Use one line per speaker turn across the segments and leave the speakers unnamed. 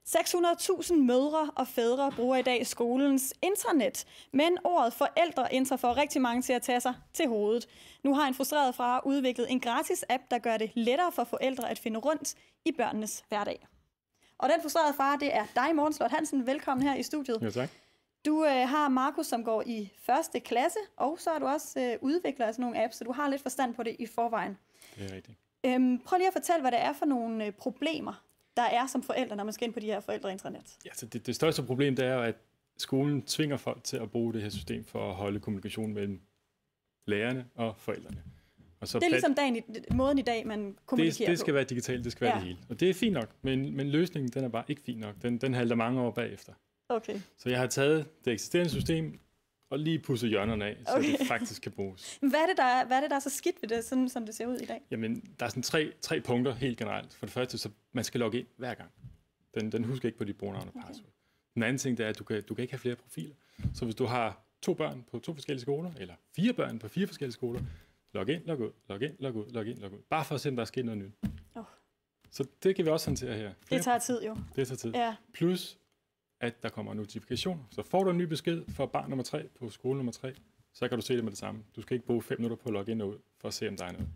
600.000 mødre og fædre bruger i dag skolens internet, men ordet forældreintra får rigtig mange til at tage sig til hovedet. Nu har en frustreret far udviklet en gratis app, der gør det lettere for forældre at finde rundt i børnenes hverdag. Og den frustrerede far, det er dig, Morten Slot Hansen. Velkommen her i studiet.
Jo, tak.
Du har Markus, som går i 1. klasse, og så er du også udvikler af sådan nogle apps, så du har lidt forstand på det i forvejen.
Det er rigtigt.
Prøv lige at fortælle, hvad det er for nogle problemer, der er som forældre, når man skal ind på de her forældreintranet.
Ja, så det største problem, det er jo, at skolen tvinger folk til at bruge det her system for at holde kommunikation mellem lærerne og forældrene. Og så
det er ligesom måden i dag, man kommunikerer på.
Det skal være digitalt, det skal være det hele. Og det er fint nok, men løsningen den er bare ikke fin nok. Den halter mange år bagefter.
Okay.
Så jeg har taget det eksisterende system og lige pudset hjørnerne af, så det faktisk kan bruges.
Hvad er det, der er så skidt ved det, sådan som det ser ud i dag?
Jamen, der er sådan tre punkter helt generelt. For det første, så man skal logge ind hver gang. Den husker ikke på dit brugernavn og password. Den anden ting, det er, at du kan ikke have flere profiler. Så hvis du har 2 børn på 2 forskellige skoler, eller 4 børn på 4 forskellige skoler, log ind, log ud, log ind, log ud, log ind, log ud. Bare for at se, om der er sket noget nyt. Så det kan vi også håndtere her.
Det tager tid jo.
Det tager tid.
Ja.
Plus, at der kommer notifikationer. Så får du en ny besked fra barn nummer 3 på skole nummer 3, så kan du se det med det samme. Du skal ikke bruge 5 minutter på at logge ind og ud, for at se, om der er noget.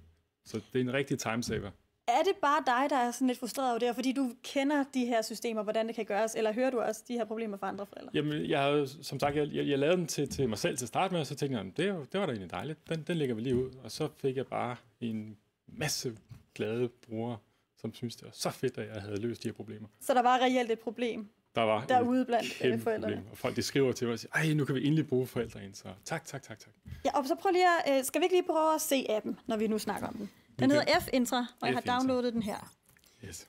Så det er en rigtig timesaver.
Er det bare dig, der er sådan lidt frustreret over det, fordi du kender de her systemer, hvordan det kan gøres, eller hører du også de her problemer fra andre forældre?
Jamen, jeg har jo, som sagt, jeg lavede den til mig selv til at starte med, og så tænkte jeg, det var da egentlig dejligt. Den lægger vi lige ud, og så fik jeg bare en masse glade brugere, som synes det var så fedt, at jeg havde løst de her problemer.
Så der var reelt et problem?
Der var
derude blandt forældrene.
Problem. Og folk de skriver til mig og siger, nu kan vi endelig bruge forældreintra. Så tak.
Ja, og så prøv lige skal vi ikke lige prøve at se appen, når vi nu snakker om den? Den hedder F-Intra, og jeg har downloadet den her.
Yes.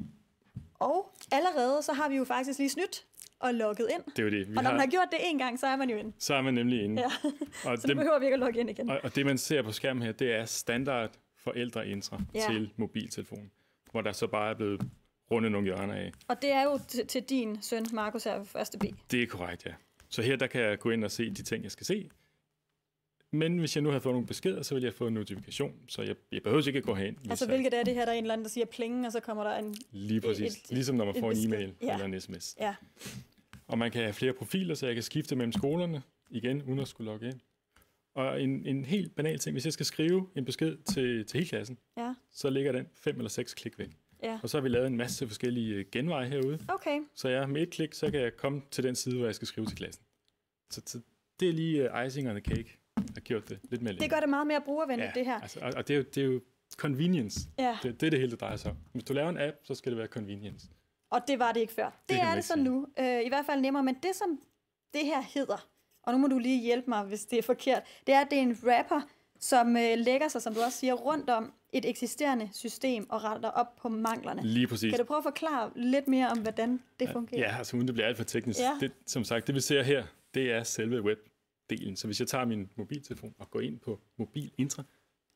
Og allerede så har vi jo faktisk lige snydt og logget ind.
Det er jo det.
Og når man har gjort det en gang, så er man jo inde.
Så er man nemlig inde.
Ja. Og så det behøver vi ikke at logge ind igen.
Og det man ser på skærmen her, det er standard forældreintra til mobiltelefonen, hvor der så bare er blevet runde nogle hjørner af.
Og det er jo til din søn, Markus, her på 1. B.
Det er korrekt, ja. Så her der kan jeg gå ind og se de ting, jeg skal se. Men hvis jeg nu havde fået nogle beskeder, så vil jeg få en notifikation, så jeg behøver ikke at gå hen.
Altså hvilket er det her, der er en eller anden, der siger pling, og så kommer der en...
Lige præcis. Ligesom når man får en e-mail eller en sms.
Ja.
Og man kan have flere profiler, så jeg kan skifte mellem skolerne igen, uden at skulle logge ind. Og en helt banal ting, hvis jeg skal skrive en besked til hele klassen, så ligger den 5 eller 6 klik væk. Ja. Og så har vi lavet en masse forskellige genveje herude.
Okay.
Så med et klik, så kan jeg komme til den side, hvor jeg skal skrive til klassen. Så det er lige icing on the cake, der har gjort det lidt mere.
Det gør det meget mere brugervenligt, det her.
Altså, og det er jo convenience.
Ja.
Det er det hele, der drejer sig om. Hvis du laver en app, så skal det være convenience.
Og det var det ikke før. Det er det så nu. I hvert fald nemmere. Men det, som det her hedder, og nu må du lige hjælpe mig, hvis det er forkert, det er, at det er en wrapper, som lægger sig, som du også siger, rundt om et eksisterende system og retter op på manglerne.
Lige præcis.
Kan du prøve at forklare lidt mere om, hvordan det fungerer?
Ja, altså uden det bliver alt for teknisk. Ja. Som sagt, det vi ser her, det er selve webdelen. Så hvis jeg tager min mobiltelefon og går ind på mobilintra,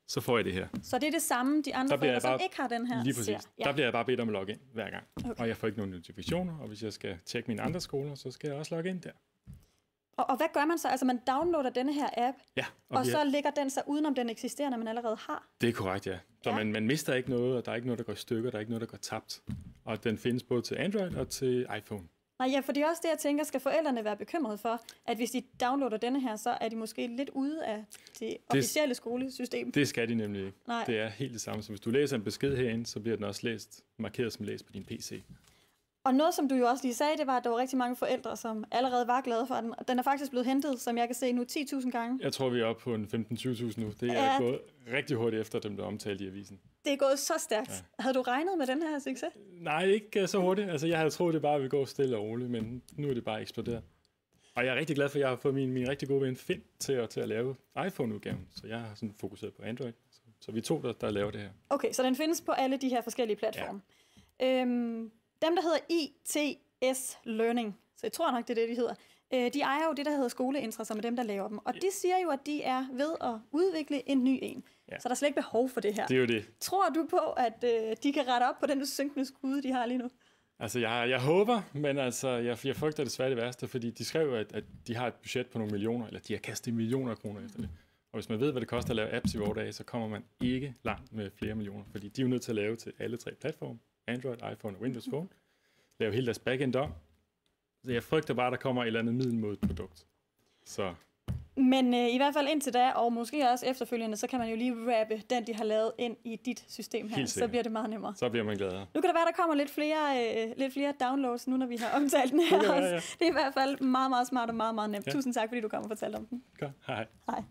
så får jeg det her.
Så det er det samme, de andre forældre, som ikke har den her,
lige præcis. Ja. Der bliver jeg bare bedt om at logge ind hver gang. Okay. Og jeg får ikke nogen notifikationer, og hvis jeg skal tjekke mine andre skoler, så skal jeg også logge ind der.
Og hvad gør man så? Altså man downloader denne her app, og så ligger den så udenom den eksisterende, man allerede har?
Det er korrekt, ja. Så man mister ikke noget, og der er ikke noget, der går i stykker, der er ikke noget, der går tabt. Og den findes både til Android og til iPhone.
Nej, ja, for det er også det, jeg tænker, skal forældrene være bekymrede for, at hvis de downloader denne her, så er de måske lidt ude af det officielle skolesystem.
Det skal de nemlig ikke. Nej. Det er helt det samme. Så hvis du læser en besked herinde, så bliver den også markeret som læst på din PC.
Og noget, som du jo også lige sagde, det var, at der var rigtig mange forældre, som allerede var glade for den. Den er faktisk blevet hentet, som jeg kan se nu, 10.000 gange.
Jeg tror, vi er oppe på en 15-20.000 nu. Det er gået rigtig hurtigt efter, dem der omtalt i avisen.
Det er gået så stærkt. Ja. Havde du regnet med den her succes?
Nej, ikke så hurtigt. Altså, jeg havde troet, det bare ville gå stille og roligt, men nu er det bare eksploderet. Og jeg er rigtig glad for, at jeg har fået min rigtig gode ven Finn til at lave iPhone-udgaven. Så jeg har sådan fokuseret på Android. Så vi to, der laver det her.
Okay, så den findes på alle de her forskellige platforme. Ja. Dem, der hedder ITS Learning, så jeg tror nok, det er det, de hedder, de ejer jo det, der hedder skoleintra, som er dem, der laver dem. Og de siger jo, at de er ved at udvikle en ny en. Ja. Så der er slet ikke behov for det her.
Det er jo det.
Tror du på, at de kan rette op på den synkende skude, de har lige nu?
Altså, jeg håber, men altså, jeg frygter desværre det værste, fordi de skrev, at de har et budget på nogle millioner, eller de har kastet millioner af kroner efter det. Og hvis man ved, hvad det koster at lave apps i vores dage, så kommer man ikke langt med flere millioner, fordi de er jo nødt til at lave til alle 3 platforme, Android, iPhone og Windows Phone. lave hele deres backend om. Så jeg frygter bare, at der kommer et eller andet middelmådigt produkt. Så.
Men i hvert fald indtil da, og måske også efterfølgende, så kan man jo lige wrappe den, de har lavet ind i dit system her. Så bliver det meget nemmere.
Så bliver man gladere.
Nu kan det være, der kommer lidt flere downloads, nu når vi har omtalt den her. Det er i hvert fald meget, meget smart og meget, meget nemt. Ja. Tusind tak, fordi du kom og fortalte om den.
Godt. Hej.
Hej.